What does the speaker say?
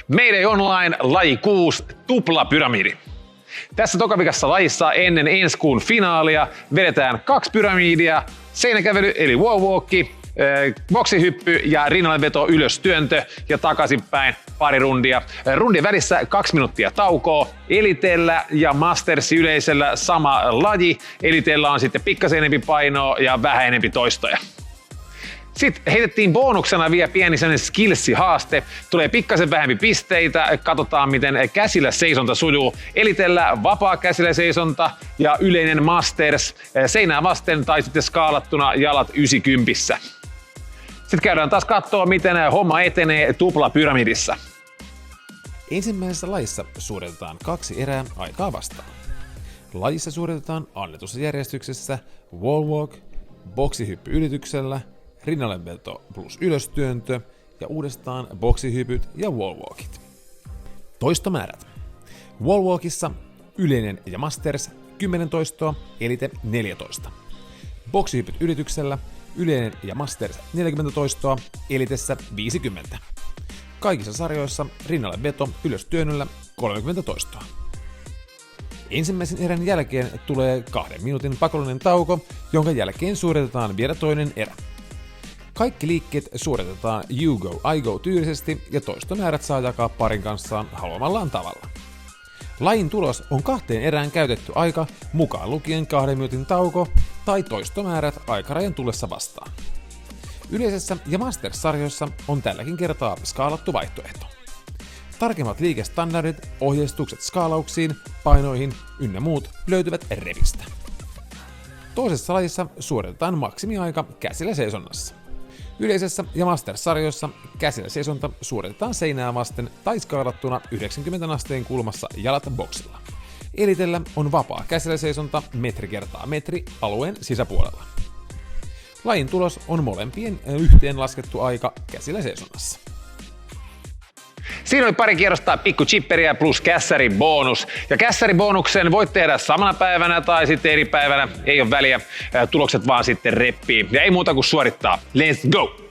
Mayday Online laji 6 tuplapyramidi. Tässä tokavikassa lajissa ennen ensi kuun finaalia vedetään 2 pyramidia, seinäkävely eli wall walk, boksihyppy ja rinnalleveto ylöstyöntö ja takaisinpäin pari rundia. Rundien välissä 2 minuuttia taukoa. Elitellä ja Masters yleisöllä sama laji. Elitellä on sitten pikkasen enempi painoa ja vähän enempi toistoja. Sitten heitettiin bonuksena vielä pieni sellainen skillsi-haaste. Tulee pikkasen vähempi pisteitä, katsotaan miten käsillä seisonta sujuu. Elitellä vapaa käsillä seisonta ja yleinen Masters seinää vasten tai sitten skaalattuna jalat 90. Sitten käydään taas katsoa miten homma etenee tuplapyramidissa. Ensimmäisessä lajissa suoritetaan 2 erää aikaa vastaan. Lajissa suoritetaan annetussa järjestyksessä wall walk, boksihyppy ylityksellä, rinnalleveto plus ylöstyöntö ja uudestaan boksihypyt ja wall walkit. Toistomäärät. Wall walkissa yleinen ja Masters 10 toistoa, elite 14. Boksihypyt ylityksellä yleinen ja Masters 40 toistoa, elitessä 50. Kaikissa sarjoissa rinnalleveto ylöstyönnöllä 30 toistoa. Ensimmäisen erän jälkeen tulee 2 minuutin pakollinen tauko, jonka jälkeen suoritetaan vielä toinen erä. Kaikki liikkeet suoritetaan you go, I go tyylisesti ja toistomäärät saa jakaa parin kanssaan haluamallaan tavalla. Lajin tulos on 2 erään käytetty aika, mukaan lukien 2 minuutin tauko tai toistomäärät aikarajan tullessa vastaan. Yleisessä ja Masters-sarjoissa on tälläkin kertaa skaalattu vaihtoehto. Tarkemmat liikestandardit, ohjeistukset skaalauksiin, painoihin ynnä muut löytyvät revistä. Toisessa lajissa suoritetaan maksimiaika käsillä seisonnassa. Yleisessä ja Masters-sarjoissa käsillä seisonta suoritetaan seinää vasten tai skaalattuna 90 asteen kulmassa jalat boksilla. Elitellä on vapaa käsillä seisonta metri kertaa metri alueen sisäpuolella. Lajin tulos on molempien yhteenlaskettu aika käsillä seisonnassa. Siinä oli pari kierrosta pikku chipperiä plus kässäribonus. Ja kässäribonuksen voit tehdä samana päivänä tai sitten eri päivänä, ei ole väliä. Tulokset vaan sitten reppii. Ja ei muuta kuin suorittaa. Let's go!